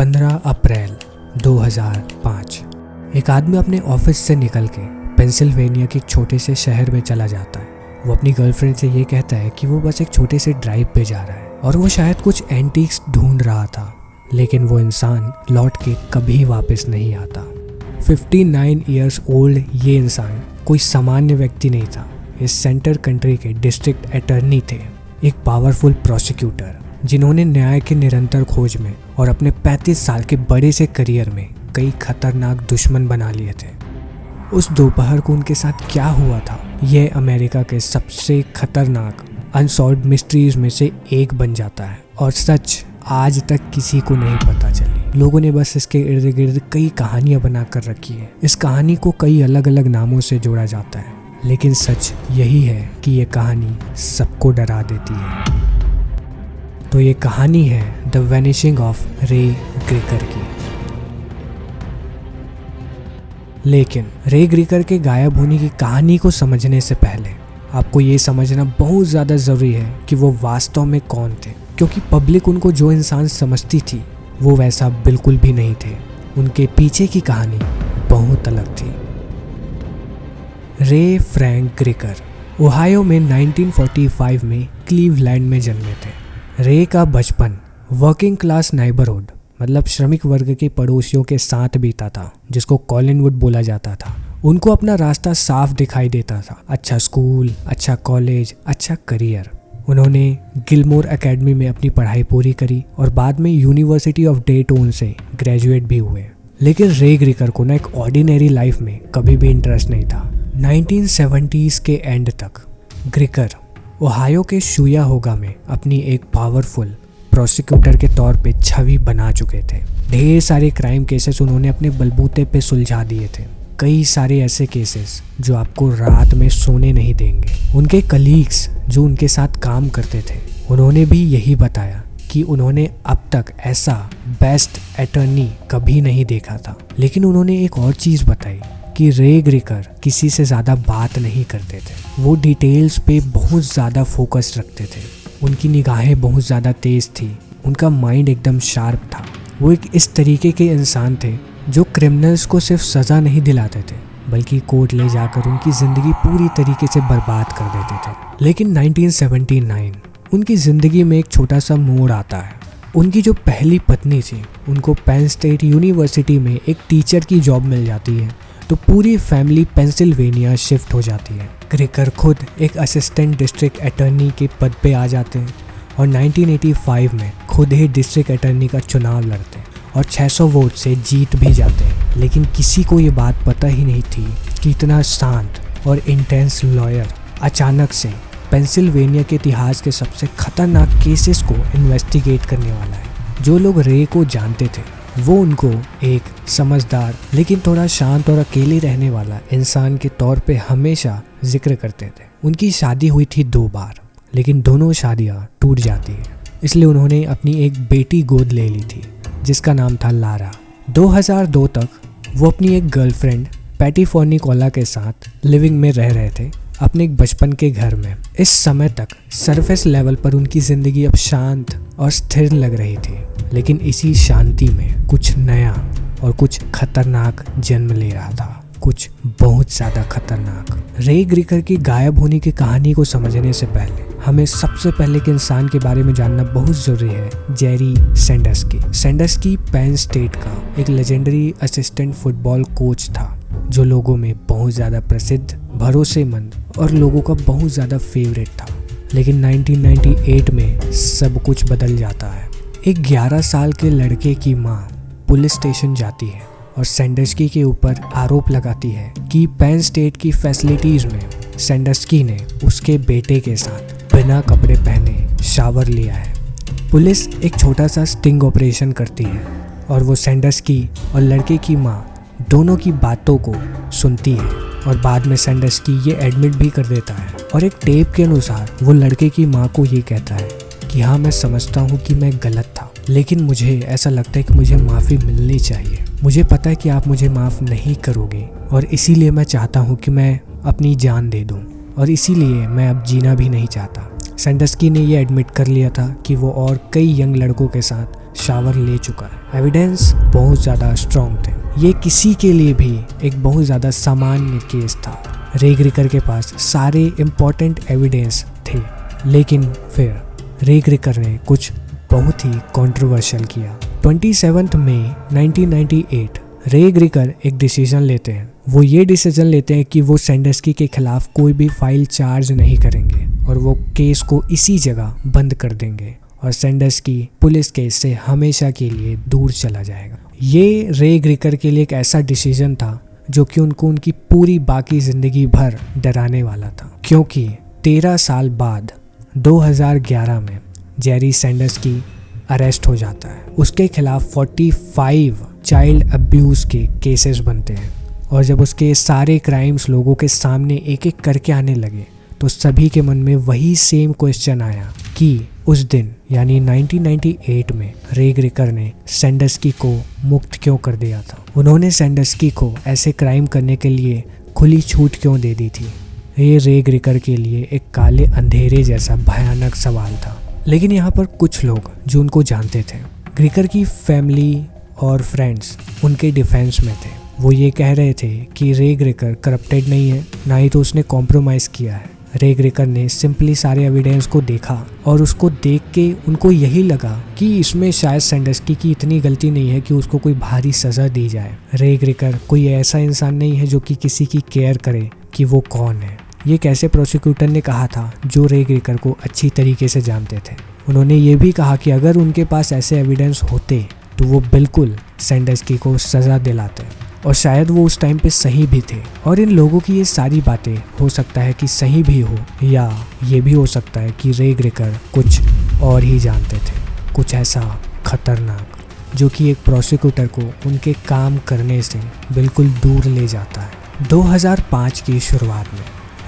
15 अप्रैल 2005 एक आदमी अपने ऑफिस से निकल के पेंसिल्वेनिया के एक छोटे से शहर में चला जाता है। वो अपनी गर्लफ्रेंड से ये कहता है कि वो बस एक छोटे से ड्राइव पे जा रहा है और वो शायद कुछ एंटीक्स ढूंढ रहा था, लेकिन वो इंसान लौट के कभी वापस नहीं आता। 59 ईयर्स ओल्ड ये इंसान कोई सामान्य व्यक्ति नहीं था। ये सेंटर कंट्री के डिस्ट्रिक्ट अटॉर्नी थे, एक पावरफुल प्रोसिक्यूटर जिन्होंने न्याय के निरंतर खोज में और अपने 35 साल के बड़े से करियर में कई खतरनाक दुश्मन बना लिए थे। उस दोपहर को उनके साथ क्या हुआ था, यह अमेरिका के सबसे खतरनाक अनसॉल्व्ड मिस्ट्रीज में से एक बन जाता है और सच आज तक किसी को नहीं पता चली। लोगों ने बस इसके इर्द गिर्द कई कहानियां बना कर रखी है। इस कहानी को कई अलग अलग नामों से जोड़ा जाता है, लेकिन सच यही है कि ये कहानी सबको डरा देती है। तो ये कहानी है द वैनिशिंग ऑफ रे ग्रेकर की। लेकिन रे ग्रेकर के गायब होने की कहानी को समझने से पहले आपको ये समझना बहुत ज़्यादा ज़रूरी है कि वो वास्तव में कौन थे, क्योंकि पब्लिक उनको जो इंसान समझती थी वो वैसा बिल्कुल भी नहीं थे। उनके पीछे की कहानी बहुत अलग थी। रे फ्रैंक ग्रेकर ओहायो में 1945 में क्लीवलैंड में जन्मे थे। रे का बचपन वर्किंग क्लास नाइबरहुड मतलब श्रमिक वर्ग के पड़ोसियों के साथ बीता था, जिसको कॉलिनवुड बोला जाता था। उनको अपना रास्ता साफ दिखाई देता था, अच्छा स्कूल, अच्छा कॉलेज, अच्छा करियर। उन्होंने गिलमोर एकेडमी में अपनी पढ़ाई पूरी करी और बाद में यूनिवर्सिटी ऑफ डेटोन से ग्रेजुएट भी हुए। लेकिन रे ग्रेकर को ना एक ऑर्डिनरी लाइफ में कभी भी इंटरेस्ट नहीं था। 1970s के एंड तक ग्रेकर ओहायो के शुयाहोगा में अपनी एक पावरफुल प्रोसिक्यूटर के तौर पे छवि बना चुके थे। ढेर सारे क्राइम केसेस उन्होंने अपने बलबूते पे सुलझा दिए थे। कई सारे ऐसे केसेस जो आपको रात में सोने नहीं देंगे। उनके कलीग्स जो उनके साथ काम करते थे, उन्होंने भी यही बताया कि उन्होंने अब तक ऐसा बेस्ट अटॉर्नी कभी नहीं देखा था। लेकिन उन्होंने एक और चीज़ बताई कि रे ग्रेकर किसी से ज़्यादा बात नहीं करते थे। वो डिटेल्स पे बहुत ज़्यादा फोकस रखते थे। उनकी निगाहें बहुत ज़्यादा तेज़ थी। उनका माइंड एकदम शार्प था। वो एक इस तरीके के इंसान थे जो क्रिमिनल्स को सिर्फ सज़ा नहीं दिलाते थे, बल्कि कोर्ट ले जाकर उनकी ज़िंदगी पूरी तरीके से बर्बाद कर देते थे। लेकिन 1979 उनकी ज़िंदगी में एक छोटा सा मोड़ आता है। उनकी जो पहली पत्नी थी, उनको पेन स्टेट यूनिवर्सिटी में एक टीचर की जॉब मिल जाती है, तो पूरी फैमिली पेंसिल्वेनिया शिफ्ट हो जाती है। ग्रेकर खुद एक असिस्टेंट डिस्ट्रिक्ट अटॉर्नी के पद पे आ जाते हैं और 1985 में खुद ही डिस्ट्रिक्ट अटॉर्नी का चुनाव लड़ते हैं और 600 वोट से जीत भी जाते हैं। लेकिन किसी को ये बात पता ही नहीं थी कि इतना शांत और इंटेंस लॉयर अचानक से पेंसिल्वेनिया के इतिहास के सबसे खतरनाक केसेस को इन्वेस्टिगेट करने वाला है। जो लोग रे को जानते थे वो उनको एक समझदार लेकिन थोड़ा शांत और अकेले रहने वाला इंसान के तौर पे हमेशा जिक्र करते थे। उनकी शादी हुई थी 2 बार, लेकिन दोनों शादियां टूट जाती हैं। इसलिए उन्होंने अपनी एक बेटी गोद ले ली थी जिसका नाम था लारा। 2002 तक वो अपनी एक गर्लफ्रेंड पैटी फोर्निकोला के साथ लिविंग में रह रहे थे अपने एक बचपन के घर में। इस समय तक सरफेस लेवल पर उनकी ज़िंदगी अब शांत और स्थिर लग रही थी, लेकिन इसी शांति में कुछ नया और कुछ खतरनाक जन्म ले रहा था, कुछ बहुत ज़्यादा खतरनाक। रे ग्रेकर की गायब होने की कहानी को समझने से पहले हमें सबसे पहले के इंसान के बारे में जानना बहुत ज़रूरी है, जेरी सैंडर्स्की। सैंडर्स्की पेन स्टेट का एक लेजेंडरी असिस्टेंट फुटबॉल कोच था जो लोगों में बहुत ज़्यादा प्रसिद्ध, भरोसेमंद और लोगों का बहुत ज़्यादा फेवरेट था। लेकिन 1998 में सब कुछ बदल जाता है। एक 11 साल के लड़के की माँ पुलिस स्टेशन जाती है और सैंडर्स्की के ऊपर आरोप लगाती है कि पेन स्टेट की फैसिलिटीज़ में सैंडर्स्की ने उसके बेटे के साथ बिना कपड़े पहने शावर लिया है। पुलिस एक छोटा सा स्टिंग ऑपरेशन करती है और वो सैंडर्स्की और लड़के की माँ दोनों की बातों को सुनती है और बाद में सैंडर्स्की ये एडमिट भी कर देता है। और एक टेप के अनुसार वो लड़के की माँ को ये कहता है कि हाँ, मैं समझता हूँ कि मैं गलत था, लेकिन मुझे ऐसा लगता है कि मुझे माफ़ी मिलनी चाहिए। मुझे पता है कि आप मुझे माफ़ नहीं करोगे और इसीलिए मैं चाहता हूँ कि मैं अपनी जान दे दूँ और इसीलिए मैं अब जीना भी नहीं चाहता। सैंडस्की ने ये एडमिट कर लिया था कि वो और कई यंग लड़कों के साथ शावर ले चुका है। एविडेंस बहुत ज़्यादा स्ट्रॉन्ग थे। ये किसी के लिए भी एक बहुत ज़्यादा सामान्य केस था। रे ग्रिकर के पास सारे इम्पोर्टेंट एविडेंस थे, लेकिन फिर रे ग्रिकर ने कुछ बहुत ही कंट्रोवर्शियल किया। 27 मई 1998 रे ग्रिकर एक डिसीजन लेते हैं। वो ये डिसीजन लेते हैं कि वो सैंडस्की के खिलाफ कोई भी फाइल चार्ज नहीं करेंगे और वो केस को इसी जगह बंद कर देंगे और सैंडस्की पुलिस केस से हमेशा के लिए दूर चला जाएगा। ये रे ग्रिकर के लिए एक ऐसा डिसीजन था जो कि उनको उनकी पूरी बाकी ज़िंदगी भर डराने वाला था, क्योंकि 13 साल बाद 2011 में जेरी सैंडस्की अरेस्ट हो जाता है। उसके खिलाफ 45 चाइल्ड अब्यूज़ के केसेस बनते हैं और जब उसके सारे क्राइम्स लोगों के सामने एक एक करके आने लगे तो सभी के मन में वही सेम क्वेश्चन आया कि उस दिन यानी 1998 में रे ग्रिकर ने सैंडस्की को मुक्त क्यों कर दिया था। उन्होंने सैंडस्की को ऐसे क्राइम करने के लिए खुली छूट क्यों दे दी थी। ये रे ग्रिकर के लिए एक काले अंधेरे जैसा भयानक सवाल था। लेकिन यहाँ पर कुछ लोग जो उनको जानते थे, ग्रिकर की फैमिली और फ्रेंड्स उनके डिफेंस में थे। वो ये कह रहे थे कि रे ग्रिकर करप्टेड नहीं है, ना ही तो उसने कॉम्प्रोमाइज़ किया है। रे ग्रिकर ने सिंपली सारे एविडेंस को देखा और उसको देख के उनको यही लगा कि इसमें शायद सैंडस्की की इतनी गलती नहीं है कि उसको कोई भारी सज़ा दी जाए। रे ग्रिकर कोई ऐसा इंसान नहीं है जो कि किसी की केयर करे कि वो कौन है। ये कैसे प्रोसिक्यूटर ने कहा था जो रे ग्रिकर को अच्छी तरीके से जानते थे। उन्होंने ये भी कहा कि अगर उनके पास ऐसे एविडेंस होते तो वो बिल्कुल सैंडस्की को सज़ा दिलाते और शायद वो उस टाइम पे सही भी थे। और इन लोगों की ये सारी बातें हो सकता है कि सही भी हो या ये भी हो सकता है कि रे ग्रिकर कुछ और ही जानते थे, कुछ ऐसा खतरनाक जो कि एक प्रोसिक्यूटर को उनके काम करने से बिल्कुल दूर ले जाता है। 2005 की शुरुआत में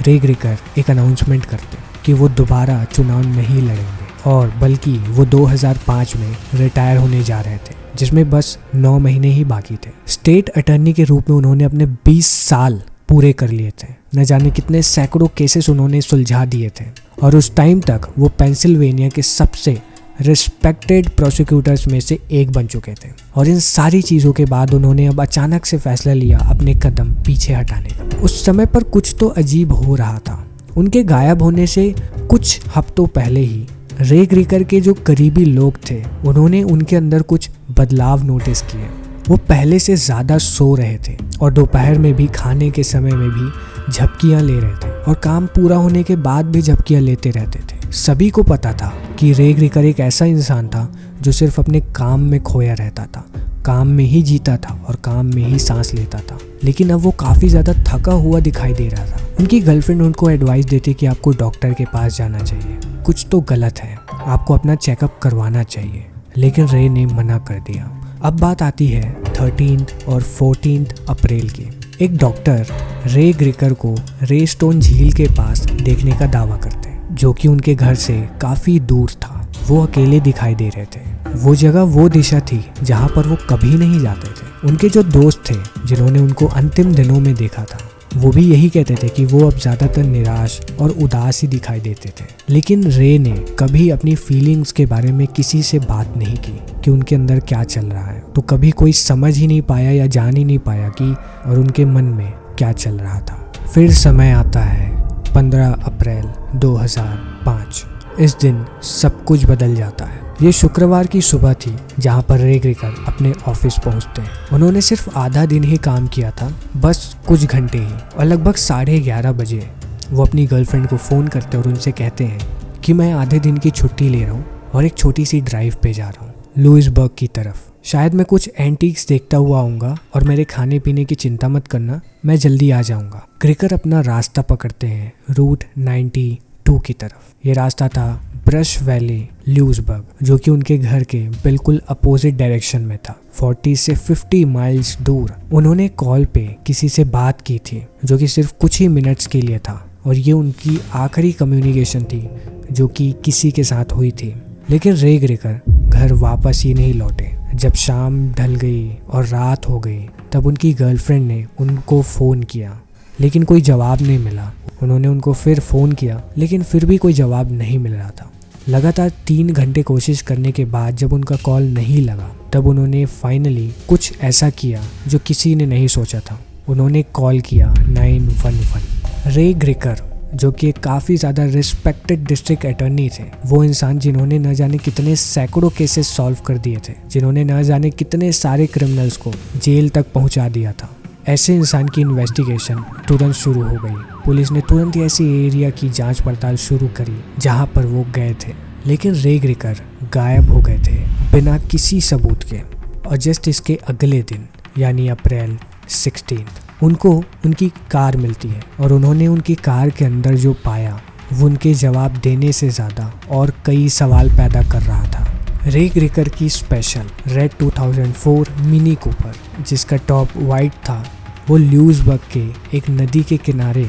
रे ग्रिकर एक अनाउंसमेंट करते कि वो दोबारा चुनाव नहीं लड़ेंगे और बल्कि वो 2005 में रिटायर होने जा रहे थे, जिसमें बस 9 महीने ही बाकी थे। स्टेट अटर्नी के रूप में उन्होंने अपने 20 साल पूरे कर लिए थे। न जाने कितने सैकड़ों केसेस उन्होंने सुलझा दिए थे और उस टाइम तक वो पेंसिल्वेनिया के सबसे रिस्पेक्टेड प्रोसिक्यूटर्स में से एक बन चुके थे। और इन सारी चीज़ों के बाद उन्होंने अब अचानक से फैसला लिया अपने कदम पीछे हटाने का। उस समय पर कुछ तो अजीब हो रहा था। उनके गायब होने से कुछ हफ्तों पहले ही रे ग्रिकर के जो करीबी लोग थे उन्होंने उनके अंदर कुछ बदलाव नोटिस किए। वो पहले से ज़्यादा सो रहे थे और दोपहर में भी, खाने के समय में भी झपकियाँ ले रहे थे और काम पूरा होने के बाद भी झपकियाँ लेते रहते थे। सभी को पता था कि रे ग्रिकर एक ऐसा इंसान था जो सिर्फ अपने काम में खोया रहता था, काम में ही जीता था और काम में ही सांस लेता था। लेकिन अब वो काफ़ी ज़्यादा थका हुआ दिखाई दे रहा था। उनकी गर्लफ्रेंड उनको एडवाइस देती कि आपको डॉक्टर के पास जाना चाहिए, कुछ तो गलत है, आपको अपना चेकअप करवाना चाहिए। लेकिन रे ने मना कर दिया। अब बात आती है 13 और 14 अप्रैल की। एक डॉक्टर रे ग्रिकर को रे स्टोन झील के पास देखने का दावा करते हैं, जो कि उनके घर से काफ़ी दूर था। वो अकेले दिखाई दे रहे थे। वो जगह वो दिशा थी जहाँ पर वो कभी नहीं जाते थे। उनके जो दोस्त थे जिन्होंने उनको अंतिम दिनों में देखा था, वो भी यही कहते थे कि वो अब ज़्यादातर निराश और उदास ही दिखाई देते थे। लेकिन रे ने कभी अपनी फीलिंग्स के बारे में किसी से बात नहीं की कि उनके अंदर क्या चल रहा है। तो कभी कोई समझ ही नहीं पाया या जान ही नहीं पाया कि और उनके मन में क्या चल रहा था। फिर समय आता है 15 अप्रैल 2005। इस दिन सब कुछ बदल जाता है। ये शुक्रवार की सुबह थी जहाँ पर रे ग्रिकर अपने ऑफिस पहुँचते हैं। उन्होंने सिर्फ आधा दिन ही काम किया था, बस कुछ घंटे ही। और लगभग 11:30 बजे वो अपनी गर्लफ्रेंड को फ़ोन करते और उनसे कहते हैं कि मैं आधे दिन की छुट्टी ले रहा हूँ और एक छोटी सी ड्राइव पे जा रहा हूँ लुइसबर्ग की तरफ। शायद मैं कुछ एंटीक्स देखता हुआ आऊँगा और मेरे खाने पीने की चिंता मत करना, मैं जल्दी आ जाऊँगा। ग्रिकर अपना रास्ता पकड़ते हैं रूट 92 की तरफ। ये रास्ता था ब्रश वैली लुइसबर्ग, जो कि उनके घर के बिल्कुल अपोजिट डायरेक्शन में था, 40 से 50 माइल्स दूर। उन्होंने कॉल पे किसी से बात की थी जो कि सिर्फ कुछ ही मिनट्स के लिए था और ये उनकी आखिरी कम्युनिकेशन थी जो कि किसी के साथ हुई थी। लेकिन रे ग्रिकर घर वापस ही नहीं लौटे। जब शाम ढल गई और रात हो गई तब उनकी गर्लफ्रेंड ने उनको फ़ोन किया, लेकिन कोई जवाब नहीं मिला। उन्होंने उनको फिर फ़ोन किया, लेकिन फिर भी कोई जवाब नहीं मिल रहा था। लगातार 3 घंटे कोशिश करने के बाद जब उनका कॉल नहीं लगा, तब उन्होंने फाइनली कुछ ऐसा किया जो किसी ने नहीं सोचा था। उन्होंने कॉल किया 911। रे ग्रेकर, जो कि काफ़ी ज़्यादा रिस्पेक्टेड डिस्ट्रिक्ट अटॉर्नी थे, वो इंसान जिन्होंने न जाने कितने सैकड़ों केसेस सॉल्व कर दिए थे, जिन्होंने न जाने कितने सारे क्रिमिनल्स को जेल तक पहुंचा दिया था, ऐसे इंसान की इन्वेस्टिगेशन तुरंत शुरू हो गई। पुलिस ने तुरंत ही ऐसी एरिया की जांच पड़ताल शुरू करी जहां पर वो गए थे, लेकिन रे ग्रेकर गायब हो गए थे बिना किसी सबूत के। और जस्ट इसके अगले दिन यानी अप्रैल 16 उनको उनकी कार मिलती है, और उन्होंने उनकी कार के अंदर जो पाया वो उनके जवाब देने से ज़्यादा और कई सवाल पैदा कर रहा था। रे ग्रेकर की स्पेशल रेड 2004 मिनी कूपर, जिसका टॉप वाइट था, वो ल्यूजबर्ग के एक नदी के किनारे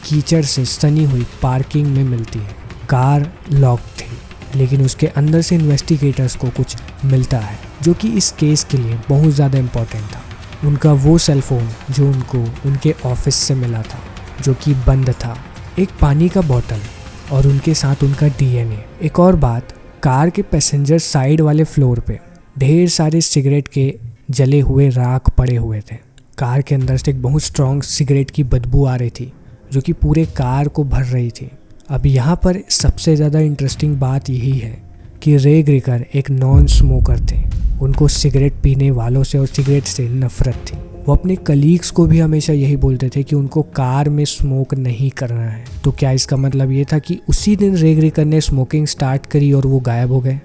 कीचड़ से सनी हुई पार्किंग में मिलती है। कार लॉक थी, लेकिन उसके अंदर से इन्वेस्टिगेटर्स को कुछ मिलता है जो कि इस केस के लिए बहुत ज़्यादा इम्पोर्टेंट था। उनका वो सेल फोन जो उनको उनके ऑफिस से मिला था, जो कि बंद था, एक पानी का बोतल और उनके साथ उनका DNA। एक और बात, कार के पैसेंजर साइड वाले फ्लोर पे ढेर सारे सिगरेट के जले हुए राख पड़े हुए थे। कार के अंदर से एक बहुत स्ट्रॉन्ग सिगरेट की बदबू आ रही थी जो कि पूरे कार को भर रही थी। अब यहाँ पर सबसे ज़्यादा इंटरेस्टिंग बात यही है कि रे ग्रेकर एक नॉन स्मोकर थे। उनको सिगरेट पीने वालों से और सिगरेट से नफरत थी। वो अपने कलीग्स को भी हमेशा यही बोलते थे कि उनको कार में स्मोक नहीं करना है। तो क्या इसका मतलब ये था कि उसी दिन रे ग्रेकर ने स्मोकिंग स्टार्ट करी और वो गायब हो गए,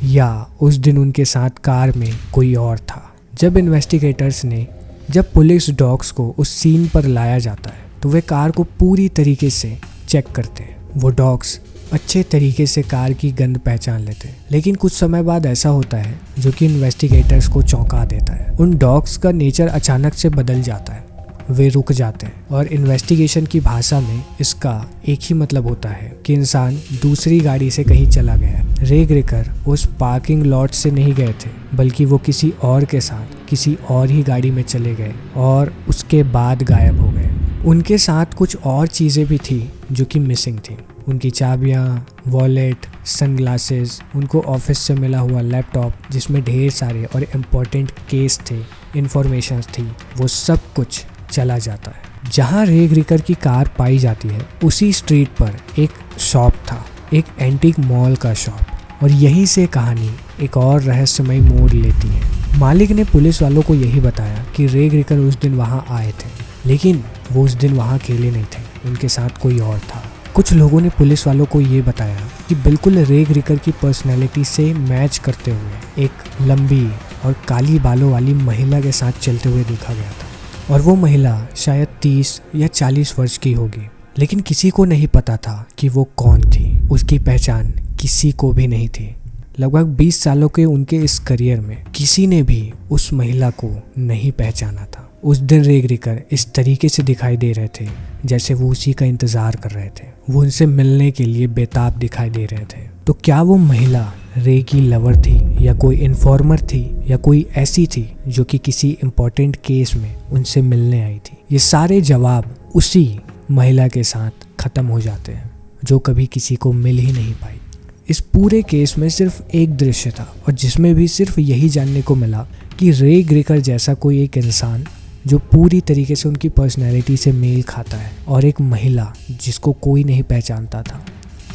या उस दिन उनके साथ कार में कोई और था? जब पुलिस डॉग्स को उस सीन पर लाया जाता है तो वे कार को पूरी तरीके से चेक करते हैं। वो डॉग्स अच्छे तरीके से कार की गंध पहचान लेते हैं, लेकिन कुछ समय बाद ऐसा होता है जो कि इन्वेस्टिगेटर्स को चौंका देता है। उन डॉग्स का नेचर अचानक से बदल जाता है, वे रुक जाते हैं, और इन्वेस्टिगेशन की भाषा में इसका एक ही मतलब होता है कि इंसान दूसरी गाड़ी से कहीं चला गया। रे ग्रेकर उस पार्किंग लॉट से नहीं गए थे, बल्कि वो किसी और के साथ किसी और ही गाड़ी में चले गए और उसके बाद गायब हो गए। उनके साथ कुछ और चीज़ें भी थी जो कि मिसिंग थी। उनकी चाबियाँ, वॉलेट, सनग्लासेस, उनको ऑफिस से मिला हुआ लैपटॉप जिसमें ढेर सारे और इम्पोर्टेंट केस थे, इंफॉर्मेशन थी, वो सब कुछ चला जाता है। जहाँ रे ग्रेकर की कार पाई जाती है उसी स्ट्रीट पर एक शॉप था, एक एंटीक मॉल का शॉप, और यहीं से कहानी एक और रहस्यमय मोड़ लेती है। मालिक ने पुलिस वालों को यही बताया कि रे ग्रेकर उस दिन वहाँ आए थे, लेकिन वो उस दिन वहाँ अकेले नहीं थे, उनके साथ कोई और था। कुछ लोगों ने पुलिस वालों को ये बताया कि बिल्कुल रे ग्रेकर की पर्सनैलिटी से मैच करते हुए एक लंबी और काली बालों वाली महिला के साथ चलते हुए देखा गया था, और वो महिला शायद 30 या 40 वर्ष की होगी, लेकिन किसी को नहीं पता था कि वो कौन थी। उसकी पहचान किसी को भी नहीं थी। लगभग 20 सालों के उनके इस करियर में किसी ने भी उस महिला को नहीं पहचाना था। उस दिन रे ग्रेकर इस तरीके से दिखाई दे रहे थे जैसे वो उसी का इंतज़ार कर रहे थे। वो उनसे मिलने के लिए बेताब दिखाई दे रहे थे। तो क्या वो महिला रे की लवर थी, या कोई इन्फॉर्मर थी, या कोई ऐसी थी जो कि किसी इम्पोर्टेंट केस में उनसे मिलने आई थी? ये सारे जवाब उसी महिला के साथ ख़त्म हो जाते हैं जो कभी किसी को मिल ही नहीं पाई। इस पूरे केस में सिर्फ एक दृश्य था, और जिसमें भी सिर्फ यही जानने को मिला कि रे ग्रेकर जैसा कोई एक इंसान जो पूरी तरीके से उनकी पर्सनैलिटी से मेल खाता है, और एक महिला जिसको कोई नहीं पहचानता था।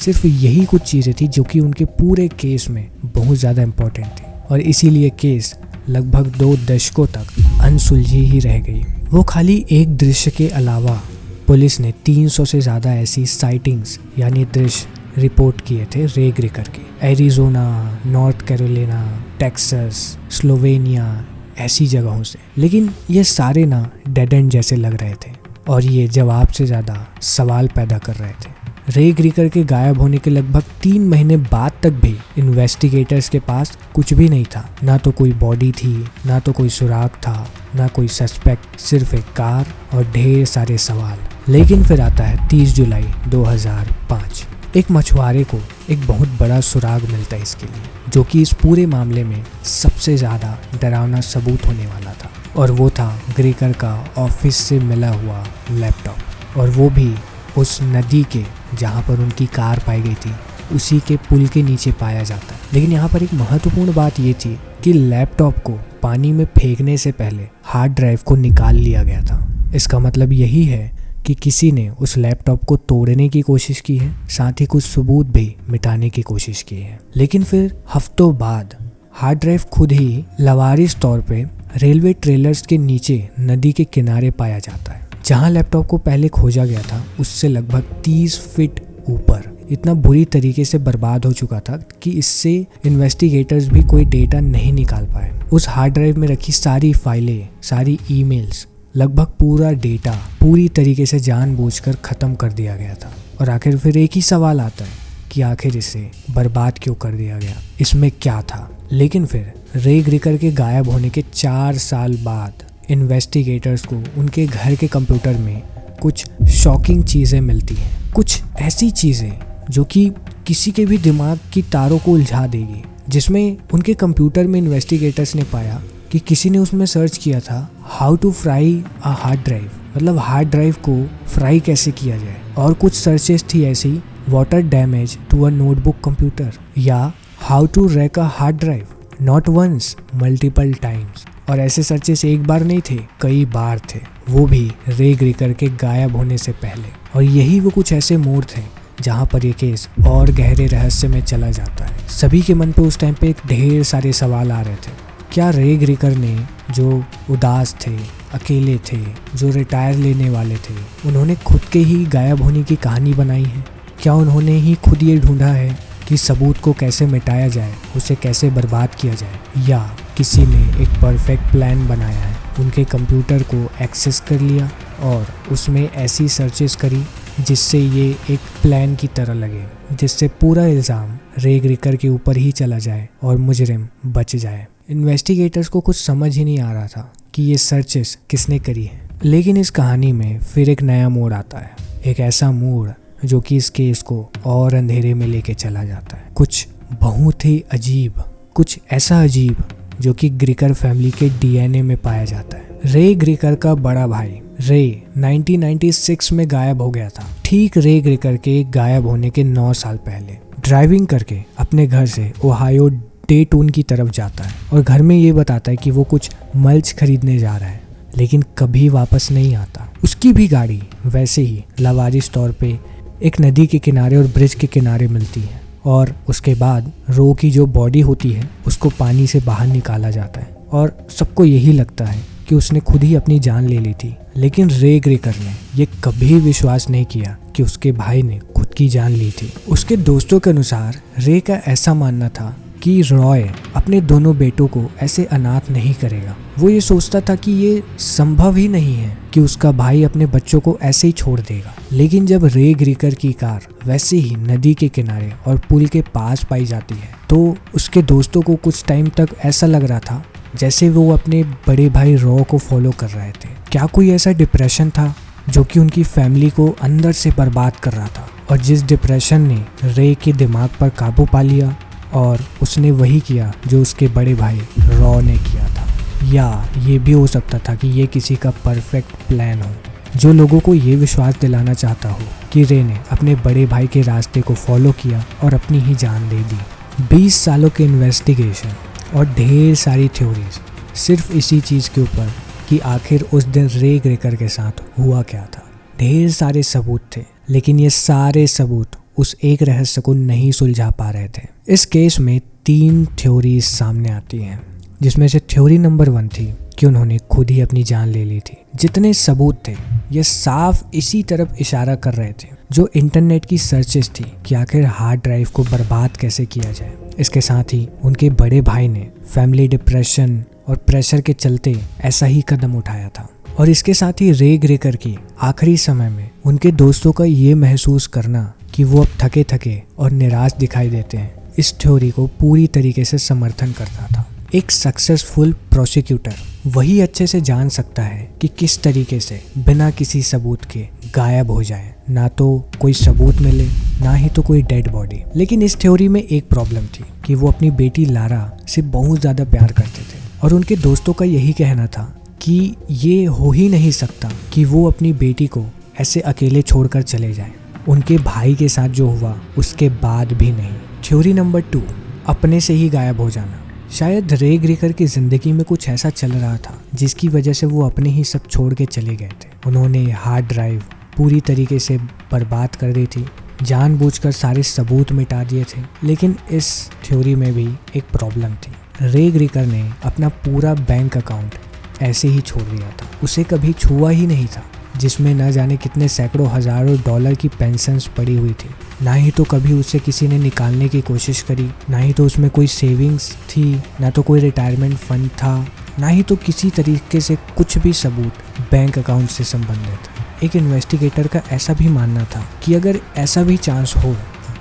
सिर्फ यही कुछ चीज़ें थी जो कि उनके पूरे केस में बहुत ज़्यादा इम्पोर्टेंट थी, और इसीलिए केस लगभग 2 दशकों तक अनसुलझी ही रह गई। वो खाली एक दृश्य के अलावा पुलिस ने 300 से ज़्यादा ऐसी साइटिंग्स यानी दृश्य रिपोर्ट किए थे रे ग्रेकर के। Arizona, north Carolina, Texas, Slovenia, ऐसी जगहों से। लेकिन ये सारे ना डेड एंड जैसे लग रहे थे, और ये जवाब से ज़्यादा सवाल पैदा कर रहे थे। रे ग्रेकर के गायब होने के लगभग 3 महीने बाद तक भी इन्वेस्टिगेटर्स के पास कुछ भी नहीं था। ना तो कोई बॉडी थी, ना तो कोई सुराग था, ना कोई सस्पेक्ट, सिर्फ एक कार और ढेर सारे सवाल। लेकिन फिर आता है 30 जुलाई 2005। एक मछुआरे को एक बहुत बड़ा सुराग मिलता है इसके लिए, जो कि इस पूरे मामले में सबसे ज़्यादा डरावना सबूत होने वाला था, और वो था ग्रेकर का ऑफिस से मिला हुआ लैपटॉप, और वो भी उस नदी के जहाँ पर उनकी कार पाई गई थी उसी के पुल के नीचे पाया जाता है। लेकिन यहाँ पर एक महत्वपूर्ण बात ये थी कि लैपटॉप को पानी में फेंकने से पहले हार्ड ड्राइव को निकाल लिया गया था। इसका मतलब यही है कि किसी ने उस लैपटॉप को तोड़ने की कोशिश की है, साथ ही कुछ सबूत भी मिटाने की कोशिश की है। लेकिन फिर हफ्तों बाद हार्ड ड्राइव खुद ही लवारिस तौर पे रेलवे ट्रेलर्स के नीचे नदी के किनारे पाया जाता है। जहां लैपटॉप को पहले खोजा गया था उससे लगभग 30 फीट ऊपर इतना बुरी तरीके से बर्बाद हो चुका था कि इससे इन्वेस्टिगेटर्स भी कोई डेटा नहीं निकाल पाए। उस हार्ड ड्राइव में रखी सारी फाइलें, सारी ईमेल्स, लगभग पूरा डेटा पूरी तरीके से जानबूझकर ख़त्म कर दिया गया था। और आखिर फिर एक ही सवाल आता है कि आखिर इसे बर्बाद क्यों कर दिया गया, इसमें क्या था। लेकिन फिर रे ग्रिकर के गायब होने के 4 साल बाद इन्वेस्टिगेटर्स को उनके घर के कंप्यूटर में कुछ शॉकिंग चीज़ें मिलती हैं, कुछ ऐसी चीज़ें जो कि किसी के भी दिमाग की तारों को उलझा देगी। जिसमें उनके कंप्यूटर में इन्वेस्टिगेटर्स ने पाया कि किसी ने उसमें सर्च किया था how to fry a hard drive, मतलब हार्ड ड्राइव को फ्राई कैसे किया जाए। और कुछ सर्चेस थी ऐसी, water damage to a notebook computer, या how to wreck a hard drive not once multiple times. और ऐसे सर्चेस एक बार नहीं थे, कई बार थे, वो भी रे ग्रिकर के गायब होने से पहले। और यही वो कुछ ऐसे मोड़ थे जहाँ पर ये केस और गहरे रहस्य में चला जाता है। सभी के मन पे उस टाइम पे ढेर सारे सवाल आ रहे थे। क्या रे ग्रिकर ने, जो उदास थे, अकेले थे, जो रिटायर लेने वाले थे, उन्होंने खुद के ही गायब होने की कहानी बनाई है? क्या उन्होंने ही खुद ये ढूंढा है कि सबूत को कैसे मिटाया जाए, उसे कैसे बर्बाद किया जाए, या किसी ने एक परफेक्ट प्लान बनाया है, उनके कंप्यूटर को एक्सेस कर लिया और उसमें ऐसी सर्चेस करी जिससे ये एक प्लान की तरह लगे, जिससे पूरा इल्ज़ाम रे ग्रिकर के ऊपर ही चला जाए और मुजरिम बच जाए। इन्वेस्टिगेटर्स को कुछ समझ ही नहीं आ रहा था कि ये सर्चेस किसने करी है। लेकिन इस कहानी में फिर एक नया मोड़ आता है, एक ऐसा मोड़ जो कि इस केस को और अंधेरे में लेके चला जाता है। कुछ बहुत ही अजीब, कुछ ऐसा अजीब जो कि ग्रिकर फैमिली के डीएनए में पाया जाता है। रे ग्रिकर का बड़ा भाई रे 1996 में गायब हो गया था, ठीक रे ग्रिकर के गायब होने के 9 साल पहले। ड्राइविंग करके अपने घर से ओहायो डेटून की तरफ जाता है और घर में ये बताता है कि वो कुछ मल्च खरीदने जा रहा है, लेकिन कभी वापस नहीं आता। उसकी भी गाड़ी वैसे ही लावारिस तौर पे एक नदी के किनारे और ब्रिज के किनारे मिलती है और उसके बाद रो की जो बॉडी होती है उसको पानी से बाहर निकाला जाता है और सबको यही लगता है कि उसने खुद ही अपनी जान ले ली थी। लेकिन रे ग्रिकर ने ये कभी विश्वास नहीं किया कि उसके भाई ने खुद की जान ली थी। उसके दोस्तों के अनुसार रे का ऐसा मानना था कि रॉय अपने दोनों बेटों को ऐसे अनाथ नहीं करेगा। वो ये सोचता था कि ये संभव ही नहीं है कि उसका भाई अपने बच्चों को ऐसे ही छोड़ देगा। लेकिन जब रे ग्रिकर की कार वैसे ही नदी के किनारे और पुल के पास पाई जाती है तो उसके दोस्तों को कुछ टाइम तक ऐसा लग रहा था जैसे वो अपने बड़े भाई रॉ को फॉलो कर रहे थे। क्या कोई ऐसा डिप्रेशन था जो कि उनकी फैमिली को अंदर से बर्बाद कर रहा था? और जिस डिप्रेशन ने रे के दिमाग पर काबू पा लिया और उसने वही किया जो उसके बड़े भाई रॉ ने किया था। या ये भी हो सकता था कि ये किसी का परफेक्ट प्लान हो जो लोगों को ये विश्वास दिलाना चाहता हो कि रे ने अपने बड़े भाई के रास्ते को फॉलो किया और अपनी ही जान दे दी। 20 सालों के इन्वेस्टिगेशन और ढेर सारी थ्योरीज सिर्फ इसी चीज़ के ऊपर कि आखिर उस दिन रे ग्रिकर के साथ हुआ क्या था। ढेर सारे सबूत थे, लेकिन ये सारे सबूत उस एक रहस्य को नहीं सुलझा पा रहे थे। इस केस में 3 थ्योरीज सामने आती हैं, जिसमें से थ्योरी नंबर 1 थी कि उन्होंने खुद ही अपनी जान ले ली थी। जितने सबूत थे ये साफ इसी तरफ इशारा कर रहे थे जो इंटरनेट की सर्चेस थी कि आखिर हार्ड ड्राइव को बर्बाद कैसे किया जाए। इसके साथ ही उनके बड़े भाई ने फैमिली डिप्रेशन और प्रेशर के चलते ऐसा ही कदम उठाया था। और इसके साथ ही रे ग्रिकर की आखिरी समय में उनके दोस्तों का ये महसूस करना कि वो अब थके थके और निराश दिखाई देते हैं, इस थ्योरी को पूरी तरीके से समर्थन करता था। एक सक्सेसफुल प्रोसिक्यूटर वही अच्छे से जान सकता है कि किस तरीके से बिना किसी सबूत के गायब हो जाए, ना तो कोई सबूत मिले ना ही तो कोई डेड बॉडी। लेकिन इस थ्योरी में एक प्रॉब्लम थी कि वो अपनी बेटी लारा से बहुत ज़्यादा प्यार करते थे और उनके दोस्तों का यही कहना था कि ये हो ही नहीं सकता कि वो अपनी बेटी को ऐसे अकेले छोड़कर चले जाएं। उनके भाई के साथ जो हुआ उसके बाद भी नहीं। थ्योरी नंबर 2, अपने से ही गायब हो जाना। शायद रे ग्रेकर की ज़िंदगी में कुछ ऐसा चल रहा था जिसकी वजह से वो अपने ही सब छोड़ के चले गए थे। उन्होंने हार्ड ड्राइव पूरी तरीके से बर्बाद कर दी थी, जानबूझकर सारे सबूत मिटा दिए थे। लेकिन इस थ्योरी में भी एक प्रॉब्लम थी। रे ग्रेकर ने अपना पूरा बैंक अकाउंट ऐसे ही छोड़ दिया था, उसे कभी छुआ ही नहीं था, जिसमें न जाने कितने सैकड़ों हज़ारों डॉलर की पेंशन्स पड़ी हुई थी। ना ही तो कभी उसे किसी ने निकालने की कोशिश करी, ना ही तो उसमें कोई सेविंग्स थी, ना तो कोई रिटायरमेंट फंड था, ना ही तो किसी तरीके से कुछ भी सबूत बैंक अकाउंट से संबंधित। एक इन्वेस्टिगेटर का ऐसा भी मानना था कि अगर ऐसा भी चांस हो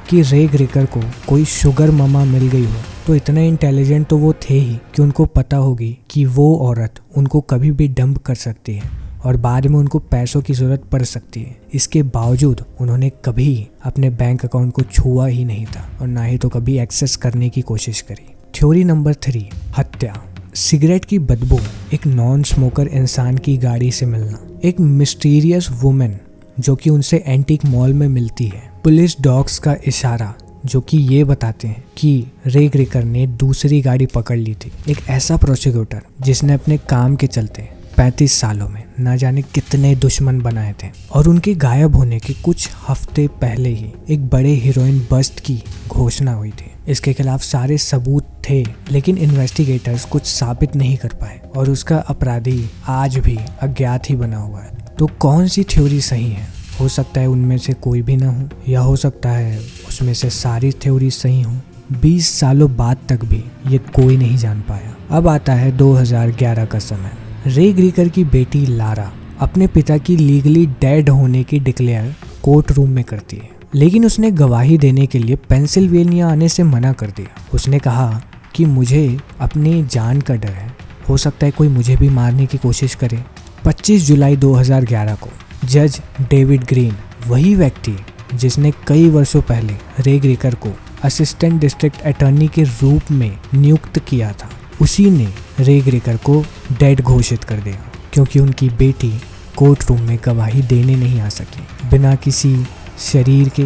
कि रे ग्रेकर को कोई शुगर ममा मिल गई हो तो इतना इंटेलिजेंट तो वो थे ही कि उनको पता होगी कि वो औरत उनको कभी भी डंप कर सकती है और बाद में उनको पैसों की ज़रूरत पड़ सकती है। इसके बावजूद उन्होंने कभी अपने बैंक अकाउंट को छुआ ही नहीं था और ना ही तो कभी एक्सेस करने की कोशिश करी। थ्योरी नंबर 3, हत्या। सिगरेट की बदबू, एक नॉन स्मोकर इंसान की गाड़ी से मिलना, एक मिस्टीरियस वुमेन जो कि उनसे एंटीक मॉल में मिलती है, पुलिस डॉग्स का इशारा जो कि ये बताते हैं कि रे ग्रेकर ने दूसरी गाड़ी पकड़ ली थी, एक ऐसा प्रोसिक्यूटर जिसने अपने काम के चलते 35 सालों में ना जाने कितने दुश्मन बनाए थे। और उनके गायब होने के कुछ हफ्ते पहले ही एक बड़े हीरोइन बस्ट की घोषणा हुई थी। इसके खिलाफ सारे सबूत थे लेकिन इन्वेस्टिगेटर्स कुछ साबित नहीं कर पाए और उसका अपराधी आज भी अज्ञात ही बना हुआ है। तो कौन सी थ्योरी सही है? हो सकता है उनमें से कोई भी ना हो, या हो सकता है उसमें से सारी थ्योरी सही हों। 20 सालों बाद तक भी ये कोई नहीं जान पाया। अब आता है 2011 का समय। रे ग्रेकर की बेटी लारा अपने पिता की लीगली डेड होने की डिक्लेयर कोर्ट रूम में करती है, लेकिन उसने गवाही देने के लिए पेंसिल्वेनिया आने से मना कर दिया। उसने कहा कि मुझे अपनी जान का डर है, हो सकता है कोई मुझे भी मारने की कोशिश करे। 25 जुलाई 2011 को जज डेविड ग्रीन, वही व्यक्ति जिसने कई वर्षों पहले रे ग्रेकर को असिस्टेंट डिस्ट्रिक्ट अटॉर्नी के रूप में नियुक्त किया था, उसी ने रे ग्रेकर को डेड घोषित कर दिया क्योंकि उनकी बेटी कोर्ट रूम में गवाही देने नहीं आ सकी। बिना किसी शरीर के,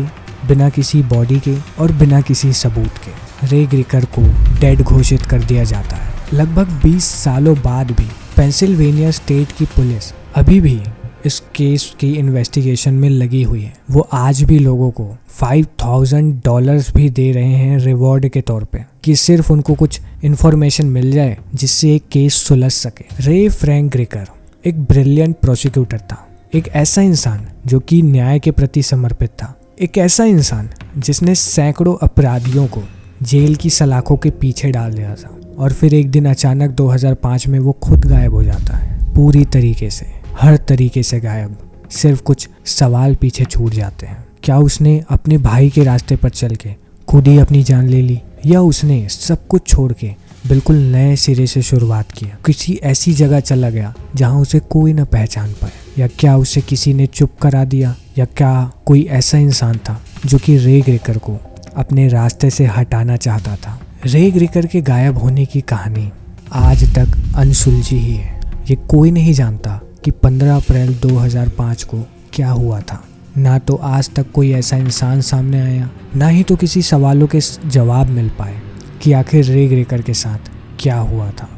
बिना किसी बॉडी के और बिना किसी सबूत के रे ग्रेकर को डेड घोषित कर दिया जाता है। लगभग 20 सालों बाद भी पेंसिल्वेनिया स्टेट की पुलिस अभी भी इस केस की इन्वेस्टिगेशन में लगी हुई है। वो आज भी लोगों को $5,000 भी दे रहे हैं रिवॉर्ड के तौर पे कि सिर्फ उनको कुछ इन्फॉर्मेशन मिल जाए जिससे एक केस सुलझ सके। रे फ्रैंक ग्रेकर एक ब्रिलियंट प्रोसिक्यूटर था, एक ऐसा इंसान जो कि न्याय के प्रति समर्पित था, एक ऐसा इंसान जिसने सैकड़ों अपराधियों को जेल की सलाखों के पीछे डाल दिया था और फिर एक दिन अचानक 2005 में वो खुद गायब हो जाता है, पूरी तरीके से, हर तरीके से गायब। सिर्फ कुछ सवाल पीछे छूट जाते हैं। क्या उसने अपने भाई के रास्ते पर चल के खुद ही अपनी जान ले ली, या उसने सब कुछ छोड़ के बिल्कुल नए सिरे से शुरुआत किया, किसी ऐसी जगह चला गया जहां उसे कोई न पहचान पाए, या क्या उसे किसी ने चुप करा दिया, या क्या कोई ऐसा इंसान था जो कि रे ग्रेकर को अपने रास्ते से हटाना चाहता था। रे ग्रेकर के गायब होने की कहानी आज तक अनसुलझी ही है। ये कोई नहीं जानता कि 15 अप्रैल 2005 को क्या हुआ था। ना तो आज तक कोई ऐसा इंसान सामने आया, ना ही तो किसी सवालों के जवाब मिल पाए कि आखिर रे ग्रेकर के साथ क्या हुआ था।